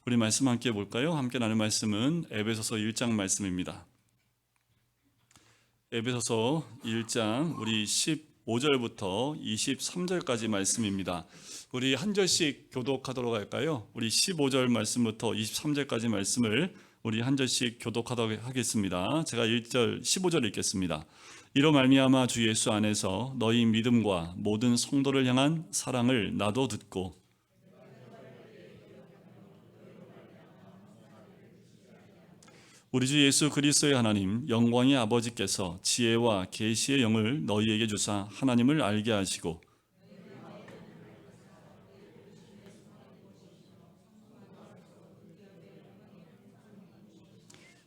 우리 말씀 함께 볼까요? 함께 나눌 말씀은 에베소서 1장 말씀입니다. 에베소서 1장 우리 15절부터 23절까지 말씀입니다. 우리 한 절씩 교독하도록 할까요? 우리 15절 말씀부터 23절까지 말씀을 우리 한 절씩 교독하도록 하겠습니다. 제가 1절 15절 읽겠습니다. 이로 말미암아 주 예수 안에서 너희 믿음과 모든 성도를 향한 사랑을 나도 듣고 우리 주 예수 그리스도의 하나님 영광의 아버지께서 지혜와 계시의 영을 너희에게 주사 하나님을 알게 하시고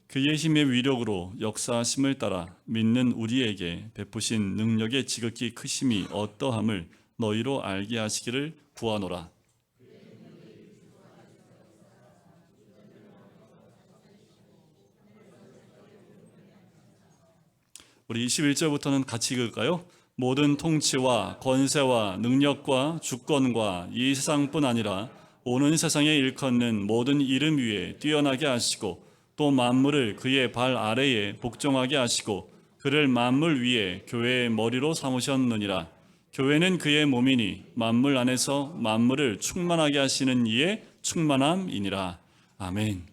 그의 힘의 위력으로 역사하심을 따라 믿는 우리에게 베푸신 능력의 지극히 크심이 어떠함을 너희로 알게 하시기를 구하노라. 우리 21절부터는 같이 읽을까요? 모든 통치와 권세와 능력과 주권과 이 세상뿐 아니라 오는 세상에 일컫는 모든 이름 위에 뛰어나게 하시고 또 만물을 그의 발 아래에 복종하게 하시고 그를 만물 위에 교회의 머리로 삼으셨느니라. 교회는 그의 몸이니 만물 안에서 만물을 충만하게 하시는 이의 충만함이니라. 아멘.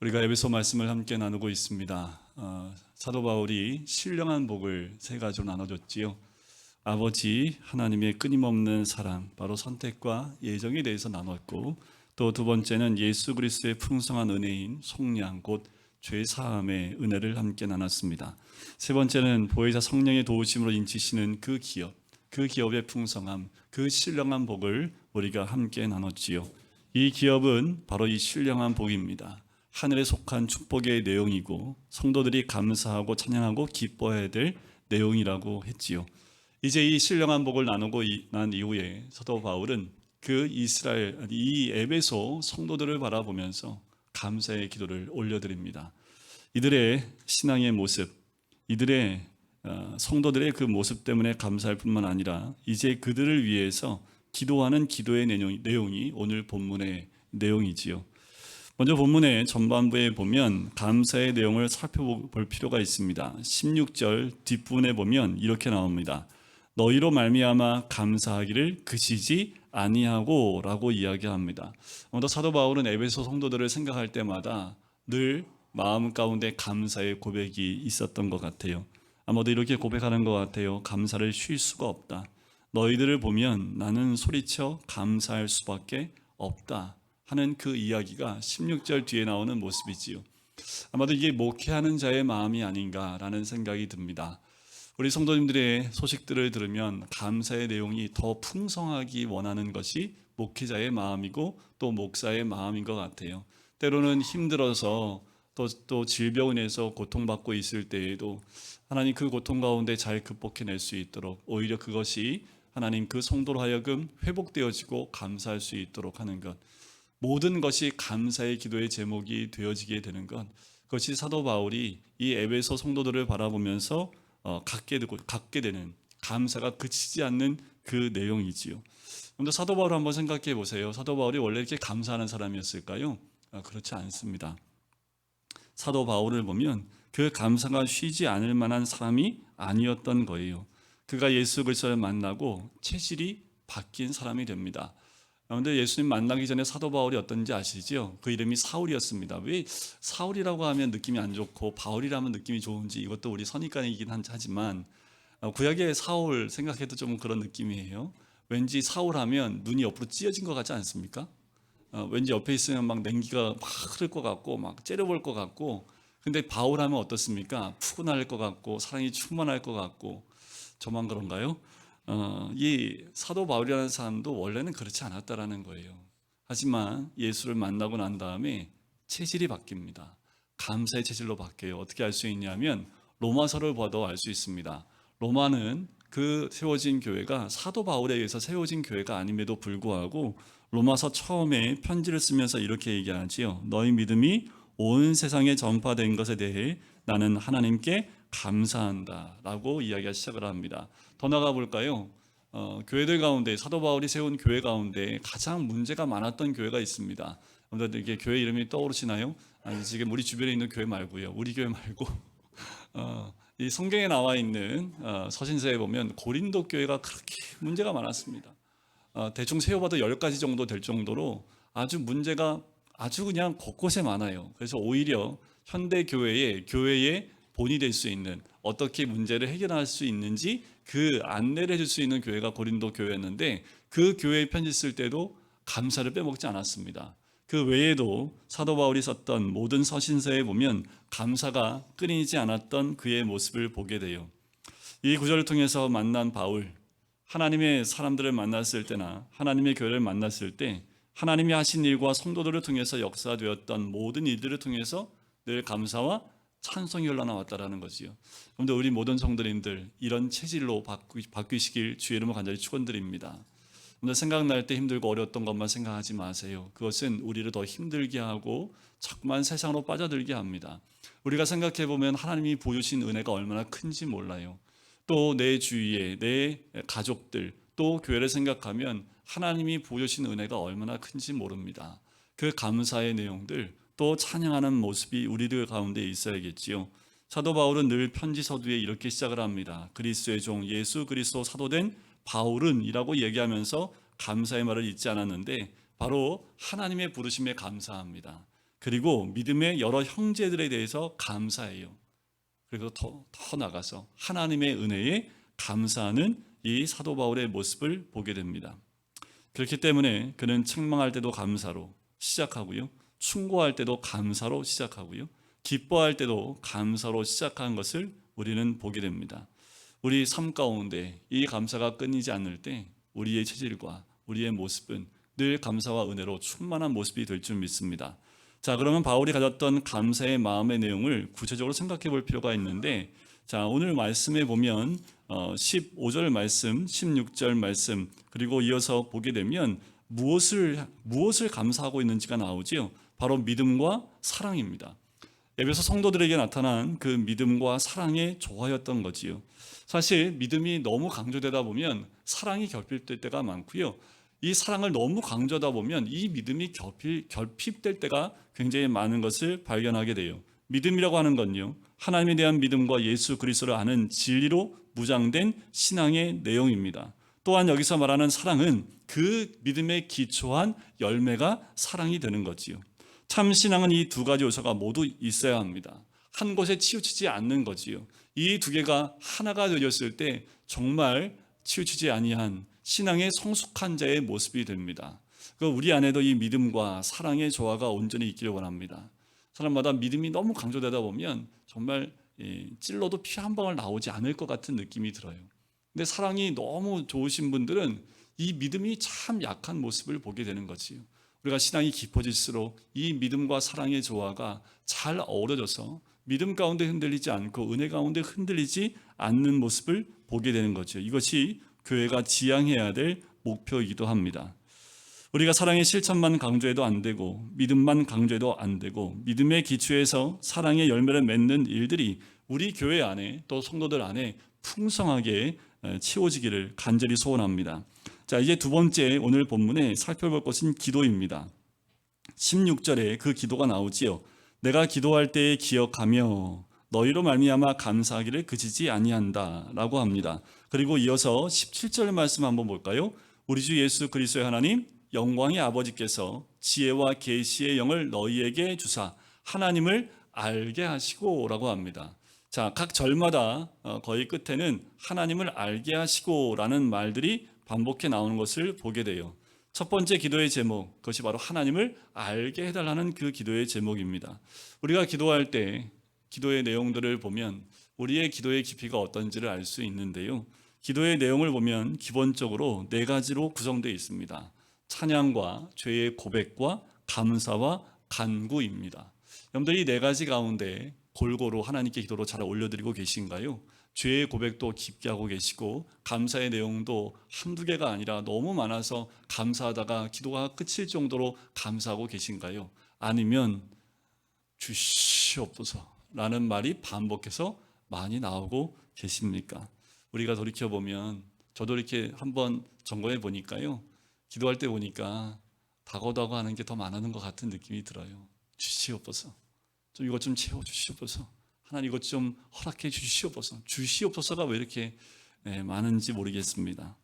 우리가 에베소 말씀을 함께 나누고 있습니다. 사도 바울이 신령한 복을 세 가지로 나눠줬지요. 아버지 하나님의 끊임없는 사랑, 바로 선택과 예정에 대해서 나눴고, 또 두 번째는 예수 그리스도의 풍성한 은혜인 속량, 곧 죄사함의 은혜를 함께 나눴습니다. 세 번째는 보혜사 성령의 도우심으로 인치시는 그 기업의 풍성함, 그 신령한 복을 우리가 함께 나눴지요. 이 기업은 바로 이 신령한 복입니다. 하늘에 속한 축복의 내용이고 성도들이 감사하고 찬양하고 기뻐해야 될 내용이라고 했지요. 이제 이 신령한 복을 나누고 난 이후에 사도 바울은 이 에베소 성도들을 바라보면서 감사의 기도를 올려드립니다. 이들의 신앙의 모습, 이들의 성도들의 그 모습 때문에 감사할 뿐만 아니라 이제 그들을 위해서 기도하는 기도의 내용이 오늘 본문의 내용이지요. 먼저 본문의 전반부에 보면 감사의 내용을 살펴볼 필요가 있습니다. 16절 뒷부분에 보면 이렇게 나옵니다. 너희로 말미암아 감사하기를 그치지 아니하고 라고 이야기합니다. 먼저 사도 바울은 에베소 성도들을 생각할 때마다 늘 마음 가운데 감사의 고백이 있었던 것 같아요. 아마도 이렇게 고백하는 것 같아요. 감사를 쉴 수가 없다. 너희들을 보면 나는 소리쳐 감사할 수밖에 없다 하는 그 이야기가 16절 뒤에 나오는 모습이지요. 아마도 이게 목회하는 자의 마음이 아닌가라는 생각이 듭니다. 우리 성도님들의 소식들을 들으면 감사의 내용이 더 풍성하기 원하는 것이 목회자의 마음이고 또 목사의 마음인 것 같아요. 때로는 힘들어서 또 질병 인해서 고통받고 있을 때에도 하나님 그 고통 가운데 잘 극복해낼 수 있도록 오히려 그것이 하나님 그 성도로 하여금 회복되어지고 감사할 수 있도록 하는 것, 모든 것이 감사의 기도의 제목이 되어지게 되는 것, 그것이 사도 바울이 이 에베소 성도들을 바라보면서 갖게 되는 감사가 그치지 않는 그 내용이지요. 먼저 사도 바울 한번 생각해 보세요. 사도 바울이 원래 이렇게 감사하는 사람이었을까요? 그렇지 않습니다. 사도 바울을 보면 그 감사가 쉬지 않을 만한 사람이 아니었던 거예요. 그가 예수 그리스도를 만나고 체질이 바뀐 사람이 됩니다. 그런데 예수님 만나기 전에 사도 바울이 어떤지 아시죠? 그 이름이 사울이었습니다. 왜 사울이라고 하면 느낌이 안 좋고 바울이라면 느낌이 좋은지 이것도 우리 선입관이긴 하지만 구약의 사울 생각해도 좀 그런 느낌이에요. 왠지 사울하면 눈이 옆으로 찢어진 것 같지 않습니까? 왠지 옆에 있으면 막 냉기가 막 흐를 것 같고 막 째려볼 것 같고, 근데 바울하면 어떻습니까? 푸근할 것 같고 사랑이 충만할 것 같고. 저만 그런가요? 이 사도 바울이라는 사람도 원래는 그렇지 않았다라는 거예요. 하지만 예수를 만나고 난 다음에 체질이 바뀝니다. 감사의 체질로 바뀌어요. 어떻게 알 수 있냐면 로마서를 봐도 알 수 있습니다. 로마는 그 세워진 교회가 사도 바울에 의해서 세워진 교회가 아님에도 불구하고 로마서 처음에 편지를 쓰면서 이렇게 얘기하지요. 너희 믿음이 온 세상에 전파된 것에 대해 나는 하나님께 감사한다 라고 이야기가 시작을 합니다. 더 나가 볼까요? 교회들 가운데 사도 바울이 세운 교회 가운데 가장 문제가 많았던 교회가 있습니다. 여러분들 이게 교회 이름이 떠오르시나요? 아니, 지금 우리 주변에 있는 교회 말고요. 우리 교회 말고 이 성경에 나와 있는 서신서에 보면 고린도 교회가 그렇게 문제가 많았습니다. 대충 세어봐도 10가지 정도 될 정도로 아주 문제가 아주 그냥 곳곳에 많아요. 그래서 오히려 현대 교회의 본이 될 수 있는, 어떻게 문제를 해결할 수 있는지 그 안내를 해줄 수 있는 교회가 고린도 교회였는데, 그 교회에 편지 쓸 때도 감사를 빼먹지 않았습니다. 그 외에도 사도 바울이 썼던 모든 서신서에 보면 감사가 끊이지 않았던 그의 모습을 보게 돼요. 이 구절을 통해서 만난 바울, 하나님의 사람들을 만났을 때나 하나님의 교회를 만났을 때 하나님이 하신 일과 성도들을 통해서 역사되었던 모든 일들을 통해서 늘 감사와 찬송이 흘러나왔다라는 거지요. 그런데 우리 모든 성도님들 이런 체질로 바뀌시길 주의 이름으로 간절히 축원드립니다. 생각날 때 힘들고 어려웠던 것만 생각하지 마세요. 그것은 우리를 더 힘들게 하고 자꾸만 세상으로 빠져들게 합니다. 우리가 생각해 보면 하나님이 보여주신 은혜가 얼마나 큰지 몰라요. 또 내 주위에 내 가족들, 또 교회를 생각하면 하나님이 보여주신 은혜가 얼마나 큰지 모릅니다. 그 감사의 내용들, 또 찬양하는 모습이 우리들 가운데 있어야겠지요. 사도 바울은 늘 편지 서두에 이렇게 시작을 합니다. 그리스도의 종 예수 그리스도 사도된 바울은 이라고 얘기하면서 감사의 말을 잊지 않았는데, 바로 하나님의 부르심에 감사합니다. 그리고 믿음의 여러 형제들에 대해서 감사해요. 그리고 더 나가서 하나님의 은혜에 감사하는 이 사도 바울의 모습을 보게 됩니다. 그렇기 때문에 그는 책망할 때도 감사로 시작하고요, 충고할 때도 감사로 시작하고요, 기뻐할 때도 감사로 시작한 것을 우리는 보게 됩니다. 우리 삶 가운데 이 감사가 끊이지 않을 때 우리의 체질과 우리의 모습은 늘 감사와 은혜로 충만한 모습이 될 줄 믿습니다. 자, 그러면 바울이 가졌던 감사의 마음의 내용을 구체적으로 생각해 볼 필요가 있는데, 자, 오늘 말씀에 보면 15절 말씀, 16절 말씀, 그리고 이어서 보게 되면 무엇을 감사하고 있는지가 나오지요. 바로 믿음과 사랑입니다. 에베소 성도들에게 나타난 그 믿음과 사랑에 조화였던 거지요. 사실 믿음이 너무 강조되다 보면 사랑이 결핍될 때가 많고요. 이 사랑을 너무 강조하다 보면 이 믿음이 결핍될 때가 굉장히 많은 것을 발견하게 돼요. 믿음이라고 하는 건요, 하나님에 대한 믿음과 예수 그리스도를 아는 진리로 무장된 신앙의 내용입니다. 또한 여기서 말하는 사랑은 그 믿음에 기초한 열매가 사랑이 되는 거지요. 참 신앙은 이 두 가지 요소가 모두 있어야 합니다. 한 곳에 치우치지 않는 거지요. 이 두 개가 하나가 되었을 때 정말 치우치지 아니한 신앙의 성숙한 자의 모습이 됩니다. 우리 안에도 이 믿음과 사랑의 조화가 온전히 있기를 원합니다. 사람마다 믿음이 너무 강조되다 보면 정말 찔러도 피 한 방울 나오지 않을 것 같은 느낌이 들어요. 근데 사랑이 너무 좋으신 분들은 이 믿음이 참 약한 모습을 보게 되는 거지요. 우리가 신앙이 깊어질수록 이 믿음과 사랑의 조화가 잘 어우러져서 믿음 가운데 흔들리지 않고 은혜 가운데 흔들리지 않는 모습을 보게 되는 거죠. 이것이 교회가 지향해야 될 목표이기도 합니다. 우리가 사랑의 실천만 강조해도 안 되고 믿음만 강조해도 안 되고, 믿음의 기초에서 사랑의 열매를 맺는 일들이 우리 교회 안에 또 성도들 안에 풍성하게 채워지기를 간절히 소원합니다. 자, 이제 두 번째 오늘 본문에 살펴볼 것은 기도입니다. 16절에 그 기도가 나오지요. 내가 기도할 때에 기억하며 너희로 말미암아 감사하기를 그치지 아니한다 라고 합니다. 그리고 이어서 17절 말씀 한번 볼까요? 우리 주 예수 그리스도의 하나님 영광의 아버지께서 지혜와 계시의 영을 너희에게 주사 하나님을 알게 하시고 라고 합니다. 자, 각 절마다 거의 끝에는 하나님을 알게 하시고 라는 말들이 반복해 나오는 것을 보게 돼요. 첫 번째 기도의 제목, 그것이 바로 하나님을 알게 해달라는 그 기도의 제목입니다. 우리가 기도할 때 기도의 내용들을 보면 우리의 기도의 깊이가 어떤지를 알 수 있는데요, 기도의 내용을 보면 기본적으로 네 가지로 구성되어 있습니다. 찬양과 죄의 고백과 감사와 간구입니다. 여러분들이 이 네 가지 가운데 골고루 하나님께 기도로 잘 올려드리고 계신가요? 죄의 고백도 깊게 하고 계시고 감사의 내용도 한두 개가 아니라 너무 많아서 감사하다가 기도가 끝일 정도로 감사하고 계신가요? 아니면 주시옵소서 라는 말이 반복해서 많이 나오고 계십니까? 우리가 돌이켜보면, 저도 이렇게 한번 점검해 보니까요, 기도할 때 보니까 다고다고 하는 게 더 많은 것 같은 느낌이 들어요. 주시옵소서. 좀 이것 좀 채워주시옵소서. 하나님 이것 좀 허락해 주시옵소서. 주시옵소서가 왜 이렇게 많은지 모르겠습니다.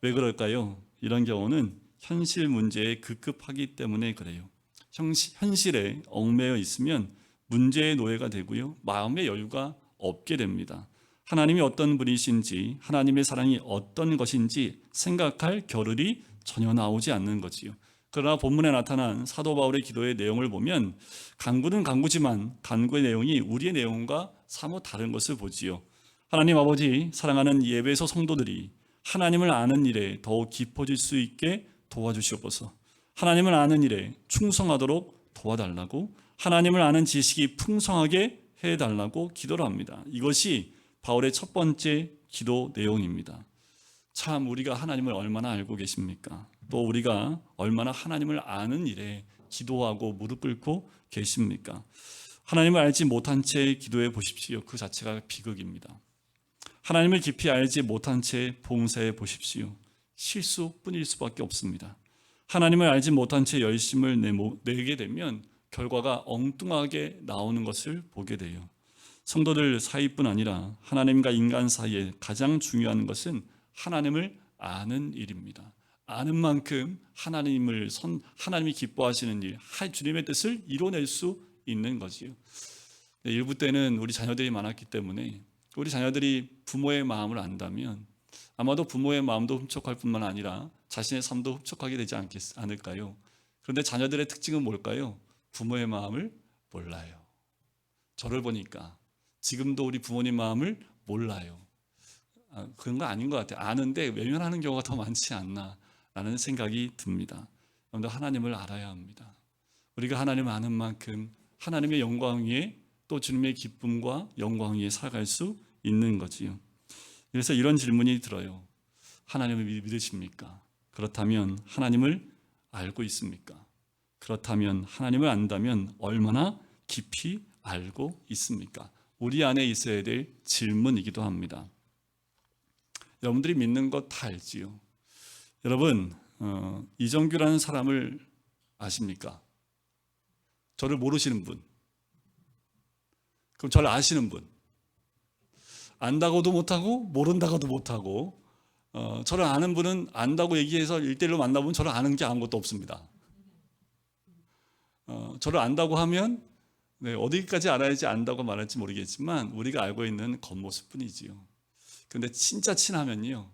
왜 그럴까요? 이런 경우는 현실 문제에 급급하기 때문에 그래요. 현실에 얽매여 있으면 문제의 노예가 되고요. 마음의 여유가 없게 됩니다. 하나님이 어떤 분이신지, 하나님의 사랑이 어떤 것인지 생각할 겨를이 전혀 나오지 않는 거지요. 그러나 본문에 나타난 사도 바울의 기도의 내용을 보면 간구는 간구지만 간구의 내용이 우리의 내용과 사뭇 다른 것을 보지요. 하나님 아버지, 사랑하는 예배소 성도들이 하나님을 아는 일에 더욱 깊어질 수 있게 도와주시옵소서. 하나님을 아는 일에 충성하도록 도와달라고, 하나님을 아는 지식이 풍성하게 해달라고 기도를 합니다. 이것이 바울의 첫 번째 기도 내용입니다. 참 우리가 하나님을 얼마나 알고 계십니까? 또 우리가 얼마나 하나님을 아는 일에 기도하고 무릎 꿇고 계십니까? 하나님을 알지 못한 채 기도해 보십시오. 그 자체가 비극입니다. 하나님을 깊이 알지 못한 채 봉사해 보십시오. 실수뿐일 수밖에 없습니다. 하나님을 알지 못한 채 열심을 내게 되면 결과가 엉뚱하게 나오는 것을 보게 돼요. 성도들 사이뿐 아니라 하나님과 인간 사이에 가장 중요한 것은 하나님을 아는 일입니다. 아는 만큼 하나님이 기뻐하시는 일, 주님의 뜻을 이뤄낼 수 있는 거지요. 일부 때는 우리 자녀들이 많았기 때문에 우리 자녀들이 부모의 마음을 안다면 아마도 부모의 마음도 흡족할 뿐만 아니라 자신의 삶도 흡족하게 되지 않을까요? 그런데 자녀들의 특징은 뭘까요? 부모의 마음을 몰라요. 저를 보니까 지금도 우리 부모님 마음을 몰라요. 그런 거 아닌 것 같아요. 아는데 외면하는 경우가 더 많지 않나라는 생각이 듭니다. 여러분들 하나님을 알아야 합니다. 우리가 하나님을 아는 만큼 하나님의 영광 위에 또 주님의 기쁨과 영광 위에 살아갈 수 있는 거지요. 그래서 이런 질문이 들어요. 하나님을 믿으십니까? 그렇다면 하나님을 알고 있습니까? 그렇다면 하나님을 안다면 얼마나 깊이 알고 있습니까? 우리 안에 있어야 될 질문이기도 합니다. 여러분들이 믿는 것 다 알지요. 여러분 이정규라는 사람을 아십니까? 저를 모르시는 분, 그럼 저를 아시는 분, 안다고도 못하고 모른다고도 못하고 저를 아는 분은 안다고 얘기해서 1대1로 만나보면 저를 아는 게 아무것도 없습니다. 저를 안다고 하면 어디까지 알아야지 안다고 말할지 모르겠지만 우리가 알고 있는 겉모습뿐이지요. 그런데 진짜 친하면요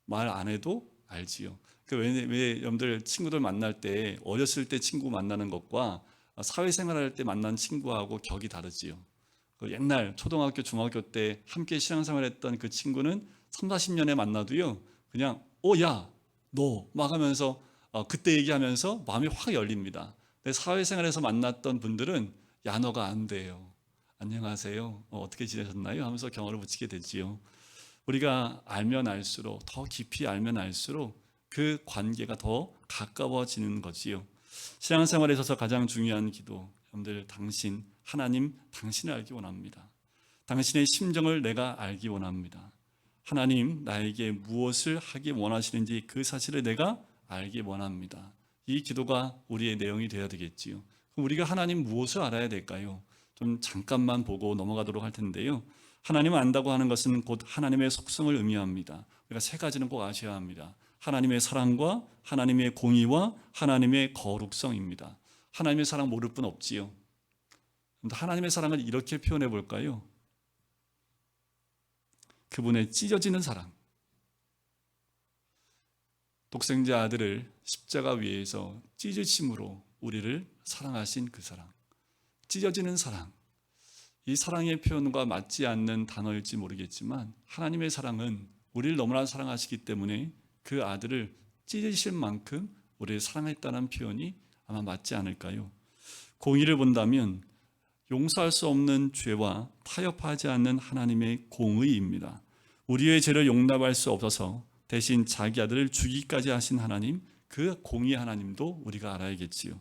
말 안 해도 알지요. 왜 여러분들 친구들 만날 때 어렸을 때 친구 만나는 것과 사회생활할 때 만난 친구하고 격이 다르지요. 옛날 초등학교 중학교 때 함께 신앙생활했던 그 친구는 3, 40년에 만나도요 그냥 야 너 막 하면서 그때 얘기하면서 마음이 확 열립니다. 근데 사회생활에서 만났던 분들은 야 너가 안 돼요. 안녕하세요. 어떻게 지내셨나요? 하면서 경어를 붙이게 되지요. 우리가 알면 알수록 더 깊이 알면 알수록 그 관계가 더 가까워지는 거지요. 신앙생활에 있어서 가장 중요한 기도, 여러분들 하나님 당신을 알기 원합니다. 당신의 심정을 내가 알기 원합니다. 하나님 나에게 무엇을 하기 원하시는지 그 사실을 내가 알기 원합니다. 이 기도가 우리의 내용이 되어야 되겠지요. 그럼 우리가 하나님 무엇을 알아야 될까요? 좀 잠깐만 보고 넘어가도록 할 텐데요. 하나님을 안다고 하는 것은 곧 하나님의 속성을 의미합니다. 우리가 세 가지는 꼭 아셔야 합니다. 하나님의 사랑과 하나님의 공의와 하나님의 거룩성입니다. 하나님의 사랑 모를 뿐 없지요. 하나님의 사랑을 이렇게 표현해 볼까요? 그분의 찢어지는 사랑. 독생자 아들을 십자가 위에서 찢으심으로 우리를 사랑하신 그 사랑. 찢어지는 사랑. 이 사랑의 표현과 맞지 않는 단어일지 모르겠지만 하나님의 사랑은 우리를 너무나 사랑하시기 때문에 그 아들을 찢으실 만큼 우리를 사랑했다는 표현이 아마 맞지 않을까요? 공의를 본다면 용서할 수 없는 죄와 타협하지 않는 하나님의 공의입니다. 우리의 죄를 용납할 수 없어서 대신 자기 아들을 주기까지 하신 하나님, 그 공의 하나님도 우리가 알아야겠지요.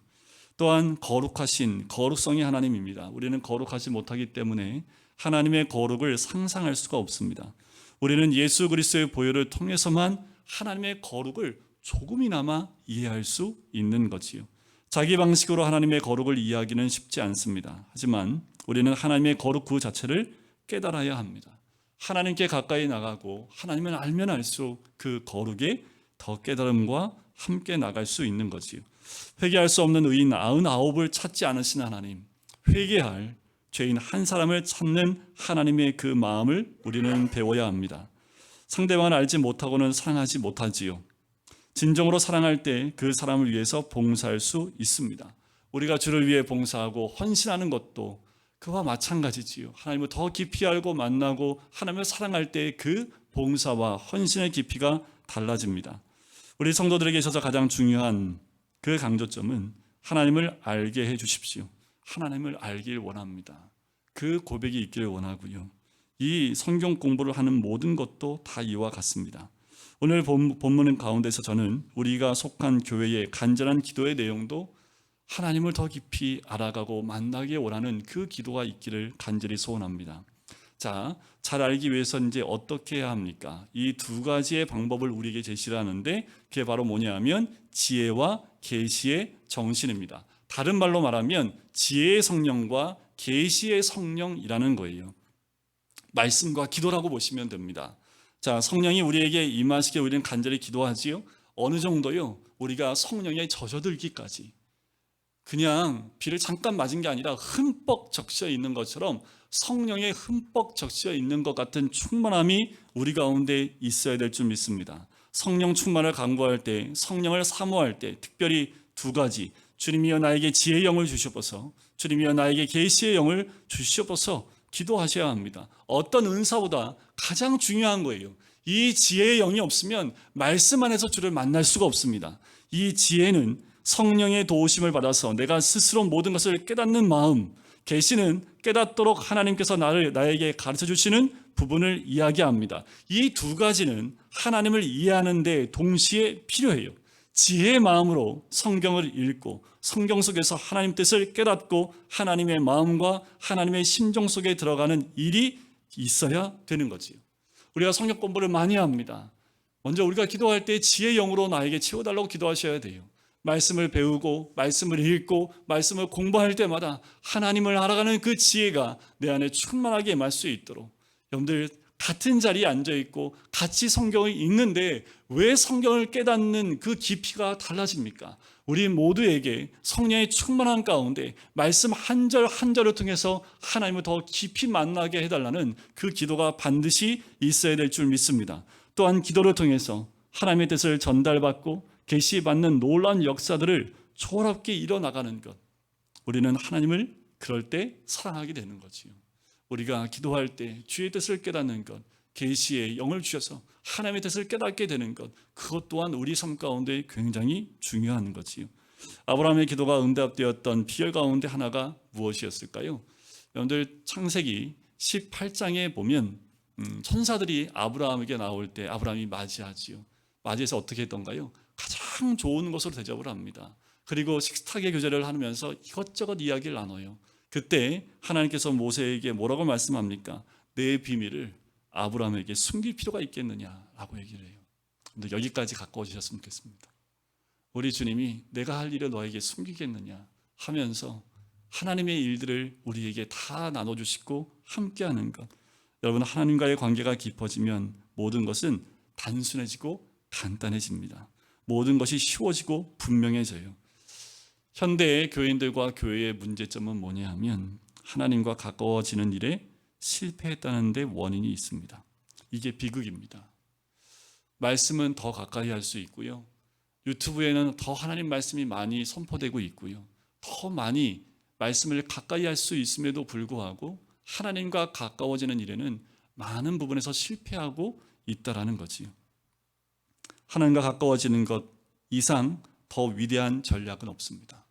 또한 거룩하신 거룩성의 하나님입니다. 우리는 거룩하지 못하기 때문에 하나님의 거룩을 상상할 수가 없습니다. 우리는 예수 그리스도의 보혈을 통해서만 하나님의 거룩을 조금이나마 이해할 수 있는 거지요. 자기 방식으로 하나님의 거룩을 이해하기는 쉽지 않습니다. 하지만 우리는 하나님의 거룩 그 자체를 깨달아야 합니다. 하나님께 가까이 나가고 하나님을 알면 알수록 그 거룩의 더 깨달음과 함께 나갈 수 있는 거지요. 회개할 수 없는 의인 99을 찾지 않으신 하나님, 회개할 죄인 한 사람을 찾는 하나님의 그 마음을 우리는 배워야 합니다. 상대방을 알지 못하고는 사랑하지 못하지요. 진정으로 사랑할 때 그 사람을 위해서 봉사할 수 있습니다. 우리가 주를 위해 봉사하고 헌신하는 것도 그와 마찬가지지요. 하나님을 더 깊이 알고 만나고 하나님을 사랑할 때 그 봉사와 헌신의 깊이가 달라집니다. 우리 성도들에게 있어서 가장 중요한 그 강조점은 하나님을 알게 해 주십시오. 하나님을 알길 원합니다. 그 고백이 있기를 원하고요. 이 성경 공부를 하는 모든 것도 다 이와 같습니다. 오늘 본문 가운데서 저는 우리가 속한 교회의 간절한 기도의 내용도 하나님을 더 깊이 알아가고 만나기 원하는 그 기도가 있기를 간절히 소원합니다. 자, 잘 알기 위해서 이제 어떻게 해야 합니까? 이 두 가지의 방법을 우리에게 제시를 하는데 그게 바로 뭐냐 하면 지혜와 계시의 정신입니다. 다른 말로 말하면 지혜의 성령과 계시의 성령이라는 거예요. 말씀과 기도라고 보시면 됩니다. 자, 성령이 우리에게 임하시길 우리는 간절히 기도하지요. 어느 정도요? 우리가 성령에 젖어들기까지. 그냥 비를 잠깐 맞은 게 아니라 흠뻑 적셔 있는 것처럼 성령에 흠뻑 적셔 있는 것 같은 충만함이 우리 가운데 있어야 될 줄 믿습니다. 성령 충만을 간구할 때, 성령을 사모할 때 특별히 두 가지, 주님이여 나에게 지혜의 영을 주시옵소서, 주님이여 나에게 계시의 영을 주시옵소서 기도하셔야 합니다. 어떤 은사보다 가장 중요한 거예요. 이 지혜의 영이 없으면 말씀 안에서 주를 만날 수가 없습니다. 이 지혜는 성령의 도우심을 받아서 내가 스스로 모든 것을 깨닫는 마음, 계시는 깨닫도록 하나님께서 나에게 가르쳐 주시는 부분을 이야기합니다. 이 두 가지는 하나님을 이해하는 데 동시에 필요해요. 지혜의 마음으로 성경을 읽고 성경 속에서 하나님 뜻을 깨닫고 하나님의 마음과 하나님의 심정 속에 들어가는 일이 있어야 되는 거지요. 우리가 성경 공부를 많이 합니다. 먼저 우리가 기도할 때 지혜의 영으로 나에게 채워달라고 기도하셔야 돼요. 말씀을 배우고 말씀을 읽고 말씀을 공부할 때마다 하나님을 알아가는 그 지혜가 내 안에 충만하게 임할 수 있도록, 여러분들 같은 자리에 앉아있고 같이 성경을 읽는데 왜 성경을 깨닫는 그 깊이가 달라집니까? 우리 모두에게 성령의 충만한 가운데 말씀 한 절 한 절을 통해서 하나님을 더 깊이 만나게 해달라는 그 기도가 반드시 있어야 될 줄 믿습니다. 또한 기도를 통해서 하나님의 뜻을 전달받고 계시받는 놀라운 역사들을 초월하게 일어나가는 것, 우리는 하나님을 그럴 때 사랑하게 되는 거지요. 우리가 기도할 때 주의 뜻을 깨닫는 것, 계시의 영을 주셔서 하나님의 뜻을 깨닫게 되는 것, 그것 또한 우리 삶 가운데 굉장히 중요한 거지요. 아브라함의 기도가 응답되었던 비결 가운데 하나가 무엇이었을까요? 여러분들 창세기 18장에 보면 천사들이 아브라함에게 나올 때 아브라함이 맞이하지요. 맞이해서 어떻게 했던가요? 가장 좋은 것으로 대접을 합니다. 그리고 식탁의 교제를 하면서 이것저것 이야기를 나눠요. 그때 하나님께서 모세에게 뭐라고 말씀합니까? 내 비밀을 아브라함에게 숨길 필요가 있겠느냐라고 얘기를 해요. 근데 여기까지 가까워지셨으면 좋겠습니다. 우리 주님이 내가 할 일을 너에게 숨기겠느냐 하면서 하나님의 일들을 우리에게 다 나눠주시고 함께하는 것. 여러분, 하나님과의 관계가 깊어지면 모든 것은 단순해지고 간단해집니다. 모든 것이 쉬워지고 분명해져요. 현대의 교인들과 교회의 문제점은 뭐냐 하면 하나님과 가까워지는 일에 실패했다는 데 원인이 있습니다. 이게 비극입니다. 말씀은 더 가까이 할 수 있고요. 유튜브에는 더 하나님 말씀이 많이 선포되고 있고요. 더 많이 말씀을 가까이 할 수 있음에도 불구하고 하나님과 가까워지는 일에는 많은 부분에서 실패하고 있다라는 거지요. 하나님과 가까워지는 것 이상 더 위대한 전략은 없습니다.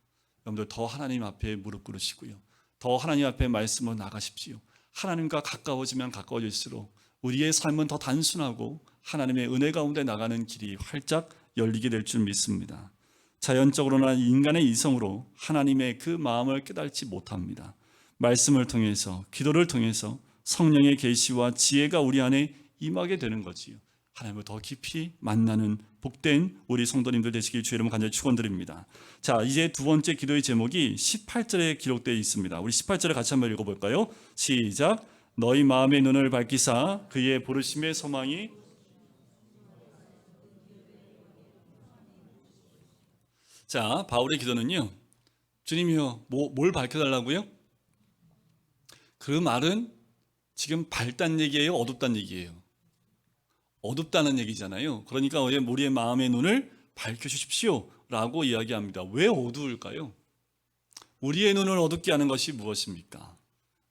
여러분들 더 하나님 앞에 무릎 꿇으시고요. 더 하나님 앞에 말씀을 나가십시오. 하나님과 가까워지면 가까워질수록 우리의 삶은 더 단순하고 하나님의 은혜 가운데 나가는 길이 활짝 열리게 될 줄 믿습니다. 자연적으로나 인간의 이성으로 하나님의 그 마음을 깨닫지 못합니다. 말씀을 통해서, 기도를 통해서 성령의 계시와 지혜가 우리 안에 임하게 되는 거지요. 하나님을 더 깊이 만나는 복된 우리 성도님들 되시길 주의 이름으로 간절히 축원드립니다. 자, 이제 두 번째 기도의 제목이 18절에 기록되어 있습니다. 우리 18절을 같이 한번 읽어볼까요? 시작. 너희 마음의 눈을 밝히사 그의 부르심의 소망이. 자, 바울의 기도는요, 주님이요, 뭘 밝혀달라고요? 그 말은 지금 밝단 얘기예요, 어둡단 얘기예요? 어둡다는 얘기잖아요. 그러니까 우리의 마음의 눈을 밝혀주십시오 라고 이야기합니다. 왜 어두울까요? 우리의 눈을 어둡게 하는 것이 무엇입니까?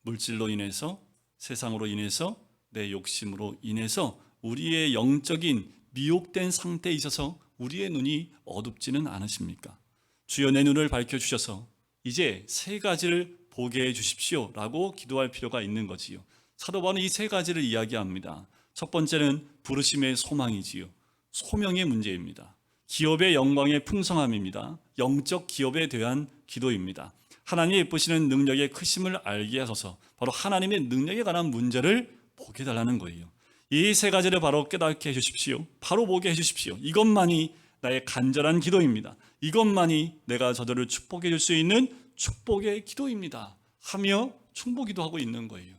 물질로 인해서, 세상으로 인해서, 내 욕심으로 인해서 우리의 영적인 미혹된 상태에 있어서 우리의 눈이 어둡지는 않으십니까? 주여 내 눈을 밝혀주셔서 이제 세 가지를 보게 해주십시오 라고 기도할 필요가 있는 거지요. 사도 바울은 이 세 가지를 이야기합니다. 첫 번째는 부르심의 소망이지요. 소명의 문제입니다. 기업의 영광의 풍성함입니다. 영적 기업에 대한 기도입니다. 하나님의 예쁘시는 능력의 크심을 알게 하소서. 바로 하나님의 능력에 관한 문제를 보게 해달라는 거예요. 이 세 가지를 바로 깨닫게 해주십시오. 바로 보게 해주십시오. 이것만이 나의 간절한 기도입니다. 이것만이 내가 저들을 축복해 줄 수 있는 축복의 기도입니다 하며 충복기도하고 있는 거예요.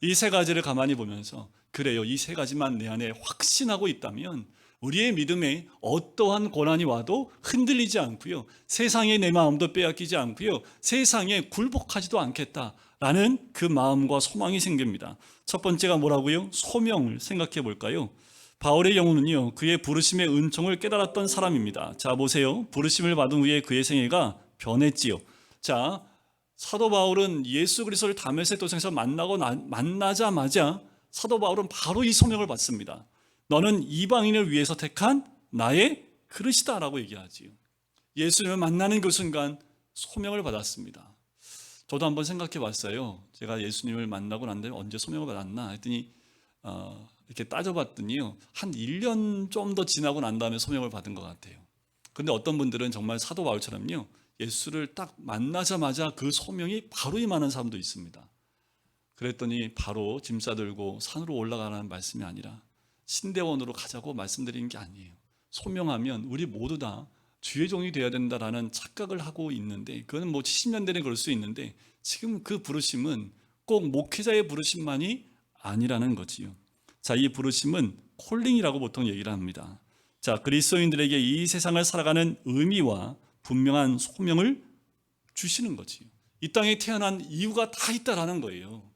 이 세 가지를 가만히 보면서 그래요, 이 세 가지만 내 안에 확신하고 있다면 우리의 믿음에 어떠한 고난이 와도 흔들리지 않고요, 세상에 내 마음도 빼앗기지 않고요, 세상에 굴복하지도 않겠다라는 그 마음과 소망이 생깁니다. 첫 번째가 뭐라고요? 소명을 생각해 볼까요? 바울의 경우는요, 그의 부르심의 은총을 깨달았던 사람입니다. 자, 보세요. 부르심을 받은 후에 그의 생애가 변했지요. 자, 사도 바울은 예수 그리스도를 다메섹 도상에서 만나자마자 사도 바울은 바로 이 소명을 받습니다. 너는 이방인을 위해서 택한 나의 그릇이다 라고 얘기하지요. 예수님을 만나는 그 순간 소명을 받았습니다. 저도 한번 생각해 봤어요. 제가 예수님을 만나고 난 다음에 언제 소명을 받았나 했더니 이렇게 따져봤더니요, 한 1년 좀 더 지나고 난 다음에 소명을 받은 것 같아요. 근데 어떤 분들은 정말 사도 바울처럼요, 예수를 딱 만나자마자 그 소명이 바로 임하는 사람도 있습니다. 그랬더니 바로 짐 싸들고 산으로 올라가라는 말씀이 아니라 신대원으로 가자고 말씀드리는 게 아니에요. 소명하면 우리 모두 다 주의 종이 되어야 된다라는 착각을 하고 있는데, 그거는 뭐 70년 전에 그럴 수 있는데 지금 그 부르심은 꼭 목회자의 부르심만이 아니라는 거지요. 자, 이 부르심은 콜링이라고 보통 얘기를 합니다. 자, 그리스도인들에게 이 세상을 살아가는 의미와 분명한 소명을 주시는 거지요. 이 땅에 태어난 이유가 다 있다라는 거예요.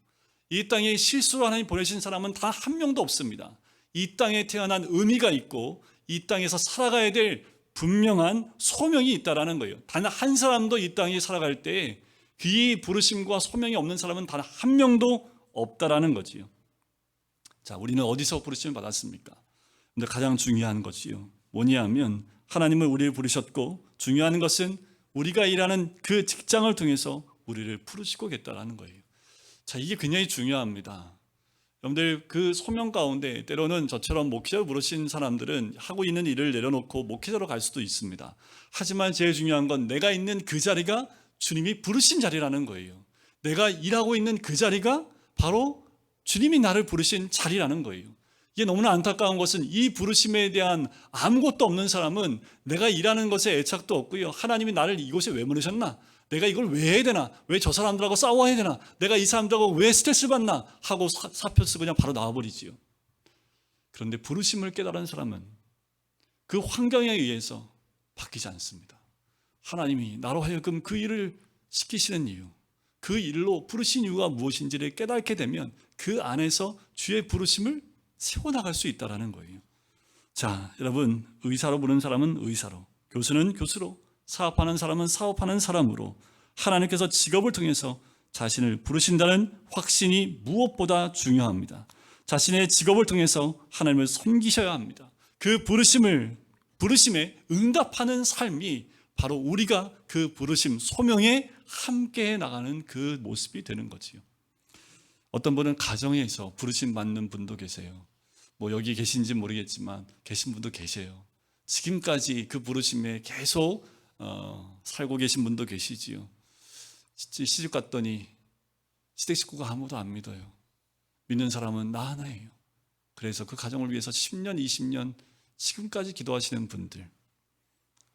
이 땅에 실수로 하나님 보내신 사람은 단 한 명도 없습니다. 이 땅에 태어난 의미가 있고 이 땅에서 살아가야 될 분명한 소명이 있다라는 거예요. 단 한 사람도 이 땅에 살아갈 때 이 부르심과 소명이 없는 사람은 단 한 명도 없다라는 거지요. 자, 우리는 어디서 부르심을 받았습니까? 근데 가장 중요한 것이요, 뭐냐 하면 하나님은 우리를 부르셨고, 중요한 것은 우리가 일하는 그 직장을 통해서 우리를 부르시고겠다라는 거예요. 자, 이게 굉장히 중요합니다. 여러분들, 그 소명 가운데 때로는 저처럼 목회자로 부르신 사람들은 하고 있는 일을 내려놓고 목회자로 갈 수도 있습니다. 하지만 제일 중요한 건 내가 있는 그 자리가 주님이 부르신 자리라는 거예요. 내가 일하고 있는 그 자리가 바로 주님이 나를 부르신 자리라는 거예요. 이게 너무나 안타까운 것은 이 부르심에 대한 아무것도 없는 사람은 내가 일하는 것에 애착도 없고요, 하나님이 나를 이곳에 왜 부르셨나? 내가 이걸 왜 해야 되나? 왜 저 사람들하고 싸워야 되나? 내가 이 사람들하고 왜 스트레스를 받나? 하고 사표 쓰고 그냥 바로 나와버리지요. 그런데 부르심을 깨달은 사람은 그 환경에 의해서 바뀌지 않습니다. 하나님이 나로 하여금 그 일을 시키시는 이유, 그 일로 부르신 이유가 무엇인지를 깨닫게 되면 그 안에서 주의 부르심을 세워나갈 수 있다는 거예요. 자, 여러분, 의사로 부르는 사람은 의사로, 교수는 교수로, 사업하는 사람은 사업하는 사람으로 하나님께서 직업을 통해서 자신을 부르신다는 확신이 무엇보다 중요합니다. 자신의 직업을 통해서 하나님을 섬기셔야 합니다. 그 부르심에 응답하는 삶이 바로 우리가 그 부르심, 소명에 함께 나가는 그 모습이 되는 거지요. 어떤 분은 가정에서 부르심 받는 분도 계세요. 뭐 여기 계신지 모르겠지만 계신 분도 계세요. 지금까지 그 부르심에 계속 살고 계신 분도 계시지요. 시집 갔더니 시댁 식구가 아무도 안 믿어요. 믿는 사람은 나 하나예요. 그래서 그 가정을 위해서 10년, 20년 지금까지 기도하시는 분들,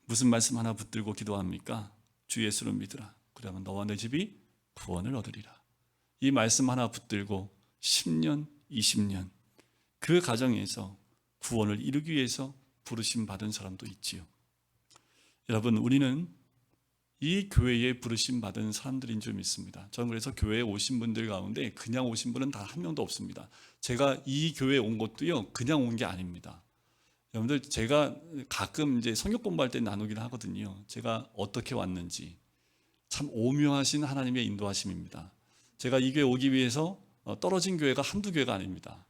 무슨 말씀 하나 붙들고 기도합니까? 주 예수를 믿으라. 그러면 너와 내 집이 구원을 얻으리라. 이 말씀 하나 붙들고 10년, 20년 그 가정에서 구원을 이루기 위해서 부르심 받은 사람도 있지요. 여러분, 우리는 이 교회에 부르심 받은 사람들인 줄 믿습니다. 저는 그래서 교회에 오신 분들 가운데 그냥 오신 분은 단 한 명도 없습니다. 제가 이 교회에 온 것도요, 그냥 온 게 아닙니다. 여러분들, 제가 가끔 이제 성경 공부할 때 나누긴 하거든요. 제가 어떻게 왔는지. 참 오묘하신 하나님의 인도하심입니다. 제가 이 교회 오기 위해서 떨어진 교회가 한두 교회가 아닙니다.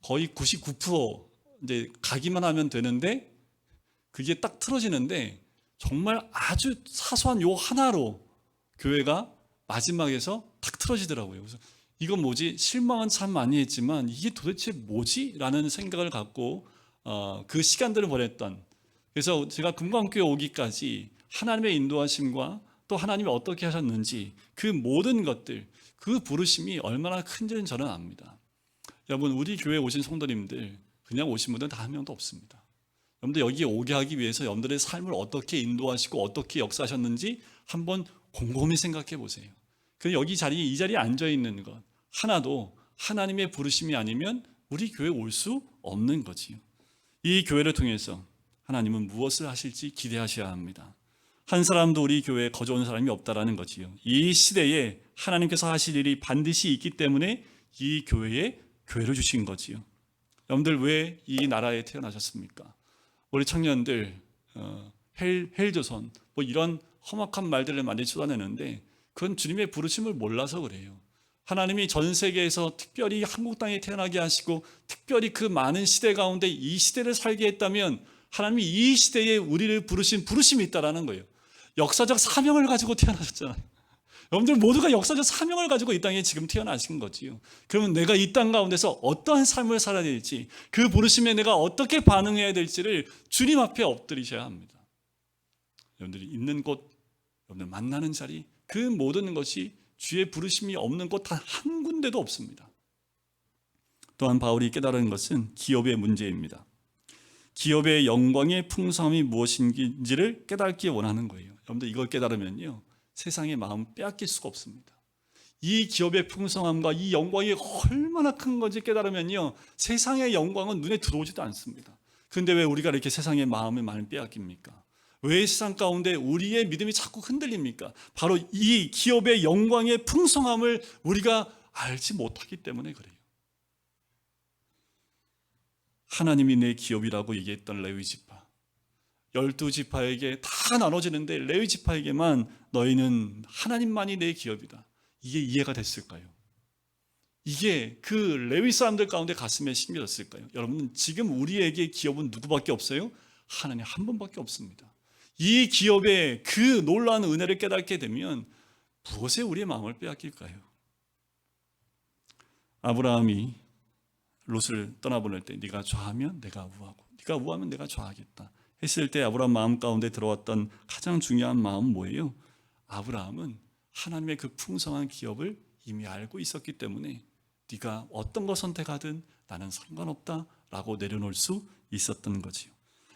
거의 99% 이제 가기만 하면 되는데 그게 딱 틀어지는데 정말 아주 사소한 요 하나로 교회가 마지막에서 탁 틀어지더라고요. 그래서 이건 뭐지? 실망은 참 많이 했지만 이게 도대체 뭐지? 라는 생각을 갖고 그 시간들을 보냈던, 그래서 제가 금광교회 오기까지 하나님의 인도하심과 또 하나님이 어떻게 하셨는지 그 모든 것들, 그 부르심이 얼마나 큰지는 저는 압니다. 여러분, 우리 교회에 오신 성도님들 그냥 오신 분들은 다 한 명도 없습니다. 여러분들 여기에 오게 하기 위해서 여러분들의 삶을 어떻게 인도하시고 어떻게 역사하셨는지 한번 곰곰이 생각해 보세요. 여기 이 자리에 앉아 있는 것 하나도 하나님의 부르심이 아니면 우리 교회에 올 수 없는 거지요. 이 교회를 통해서 하나님은 무엇을 하실지 기대하셔야 합니다. 한 사람도 우리 교회에 거저온 사람이 없다라는 거지요. 이 시대에 하나님께서 하실 일이 반드시 있기 때문에 이 교회에 교회를 주신 거지요. 여러분들, 왜 이 나라에 태어나셨습니까? 우리 청년들 헬조선 뭐 이런 험악한 말들을 많이 쏟아내는데 그건 주님의 부르심을 몰라서 그래요. 하나님이 전 세계에서 특별히 한국 땅에 태어나게 하시고 특별히 그 많은 시대 가운데 이 시대를 살게 했다면 하나님이 이 시대에 우리를 부르신 부르심이 있다라는 거예요. 역사적 사명을 가지고 태어나셨잖아요. 여러분들 모두가 역사적 사명을 가지고 이 땅에 지금 태어나신 거지요. 그러면 내가 이 땅 가운데서 어떠한 삶을 살아야 될지, 그 부르심에 내가 어떻게 반응해야 될지를 주님 앞에 엎드리셔야 합니다. 여러분들이 있는 곳, 여러분들 만나는 자리, 그 모든 것이 주의 부르심이 없는 곳 단 한 군데도 없습니다. 또한 바울이 깨달은 것은 기업의 문제입니다. 기업의 영광의 풍성함이 무엇인지를 깨닫기 원하는 거예요. 여러분들 이걸 깨달으면요, 세상의 마음 빼앗길 수가 없습니다. 이 기업의 풍성함과 이 영광이 얼마나 큰 건지 깨달으면요, 세상의 영광은 눈에 들어오지도 않습니다. 그런데 왜 우리가 이렇게 세상의 마음을 많이 빼앗깁니까? 왜 세상 가운데 우리의 믿음이 자꾸 흔들립니까? 바로 이 기업의 영광의 풍성함을 우리가 알지 못하기 때문에 그래요. 하나님이 내 기업이라고 얘기했던 레위 지파, 12지파에게 다 나눠지는데 레위 지파에게만 너희는 하나님만이 내 기업이다. 이게 이해가 됐을까요? 이게 그 레위 사람들 가운데 가슴에 심겨졌을까요? 여러분, 지금 우리에게 기업은 누구밖에 없어요? 하나님 한 분밖에 없습니다. 이 기업의 그 놀라운 은혜를 깨닫게 되면 무엇에 우리의 마음을 빼앗길까요? 아브라함이 롯을 떠나보낼 때 네가 좌하면 내가 우하고 네가 우하면 내가 좌하겠다 했을 때 아브라함 마음 가운데 들어왔던 가장 중요한 마음은 뭐예요? 아브라함은 하나님의 그 풍성한 기업을 이미 알고 있었기 때문에 네가 어떤 거 선택하든 나는 상관없다라고 내려놓을 수 있었던 거지요.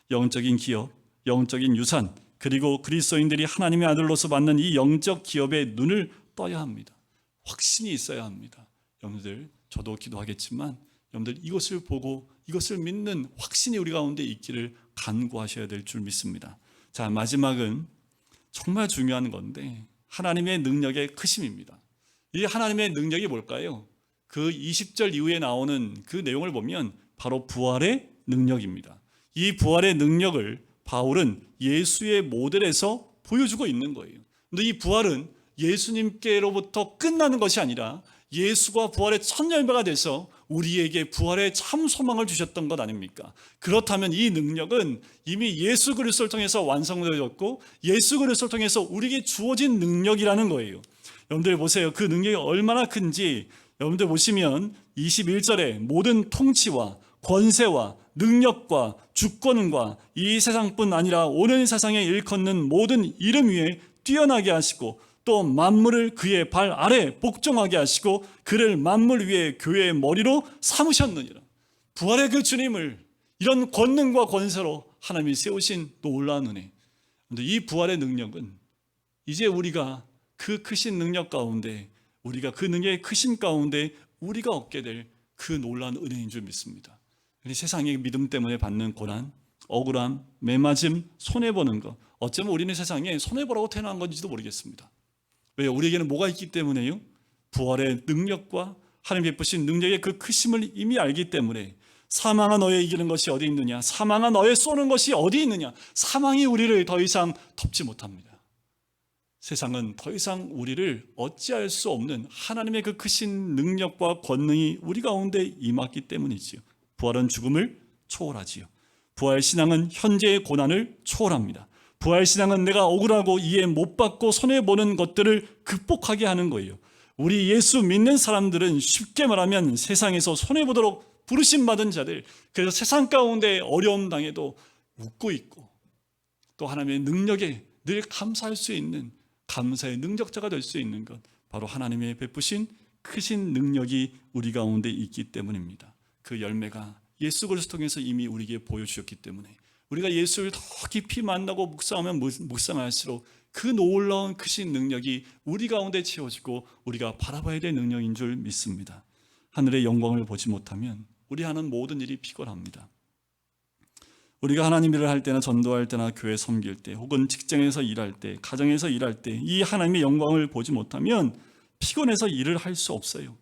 영적인 기업, 영적인 유산, 그리고 그리스도인들이 하나님의 아들로서 받는 이 영적 기업에 눈을 떠야 합니다. 확신이 있어야 합니다. 여러분들, 저도 기도하겠지만 여러분들 이것을 보고 이것을 믿는 확신이 우리 가운데 있기를 간구하셔야 될 줄 믿습니다. 자, 마지막은 정말 중요한 건데 하나님의 능력의 크심입니다. 이 하나님의 능력이 뭘까요? 그 20절 이후에 나오는 그 내용을 보면 바로 부활의 능력입니다. 이 부활의 능력을 바울은 예수의 모델에서 보여주고 있는 거예요. 근데 이 부활은 예수님께로부터 끝나는 것이 아니라 예수가 부활의 첫 열매가 돼서 우리에게 부활의 참 소망을 주셨던 것 아닙니까? 그렇다면 이 능력은 이미 예수 그리스도를 통해서 완성되었고 예수 그리스도를 통해서 우리에게 주어진 능력이라는 거예요. 여러분들 보세요. 그 능력이 얼마나 큰지 여러분들 보시면 21절에 모든 통치와 권세와 능력과 주권과 이 세상뿐 아니라 오는 세상에 일컫는 모든 이름 위에 뛰어나게 하시고 또 만물을 그의 발 아래 복종하게 하시고 그를 만물 위에 교회의 머리로 삼으셨느니라. 부활의 그 주님을 이런 권능과 권세로 하나님이 세우신 놀라운 은혜. 그런데 이 부활의 능력은 이제 우리가 그 크신 능력 가운데, 우리가 그 능력의 크심 가운데 우리가 얻게 될 그 놀라운 은혜인 줄 믿습니다. 세상의 믿음 때문에 받는 고난, 억울함, 매맞음, 손해보는 것, 어쩌면 우리는 세상에 손해보라고 태어난 건지도 모르겠습니다. 왜요? 우리에게는 뭐가 있기 때문에요? 부활의 능력과 하나님 베푸신 능력의 그 크심을 이미 알기 때문에 사망아 너의 이기는 것이 어디 있느냐, 사망아 너의 쏘는 것이 어디 있느냐, 사망이 우리를 더 이상 덮지 못합니다. 세상은 더 이상 우리를 어찌할 수 없는 하나님의 그 크신 능력과 권능이 우리 가운데 임했기 때문이지요. 부활은 죽음을 초월하지요. 부활신앙은 현재의 고난을 초월합니다. 부활신앙은 내가 억울하고 이해 못 받고 손해보는 것들을 극복하게 하는 거예요. 우리 예수 믿는 사람들은 쉽게 말하면 세상에서 손해보도록 부르심받은 자들, 그래서 세상 가운데 어려움 당해도 웃고 있고 또 하나님의 능력에 늘 감사할 수 있는 감사의 능력자가 될 수 있는 것, 바로 하나님의 베푸신 크신 능력이 우리 가운데 있기 때문입니다. 그 열매가 예수 그리스도 통해서 이미 우리에게 보여주셨기 때문에 우리가 예수를 더 깊이 만나고 묵상하면 묵상할수록 그 놀라운 크신 능력이 우리 가운데 채워지고 우리가 바라봐야 될 능력인 줄 믿습니다. 하늘의 영광을 보지 못하면 우리 하는 모든 일이 피곤합니다. 우리가 하나님 일을 할 때나 전도할 때나 교회 섬길 때 혹은 직장에서 일할 때, 가정에서 일할 때 이 하나님의 영광을 보지 못하면 피곤해서 일을 할 수 없어요.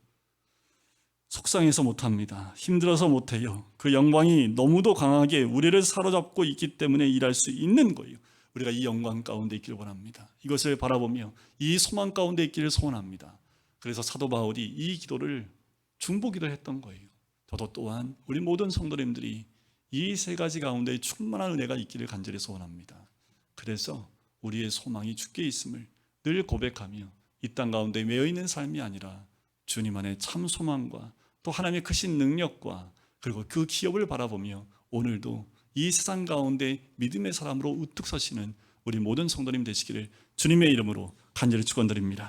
속상해서 못합니다. 힘들어서 못해요. 그 영광이 너무도 강하게 우리를 사로잡고 있기 때문에 일할 수 있는 거예요. 우리가 이 영광 가운데 있기를 원합니다. 이것을 바라보며 이 소망 가운데 있기를 소원합니다. 그래서 사도 바울이 이 기도를 중보기도를 했던 거예요. 저도 또한 우리 모든 성도님들이 이 세 가지 가운데 충만한 은혜가 있기를 간절히 소원합니다. 그래서 우리의 소망이 주께 있음을 늘 고백하며 이 땅 가운데 매여 있는 삶이 아니라 주님 안에 참 소망과 또 하나님의 크신 능력과 그리고 그 기업을 바라보며 오늘도 이 세상 가운데 믿음의 사람으로 우뚝 서시는 우리 모든 성도님 되시기를 주님의 이름으로 간절히 축원드립니다.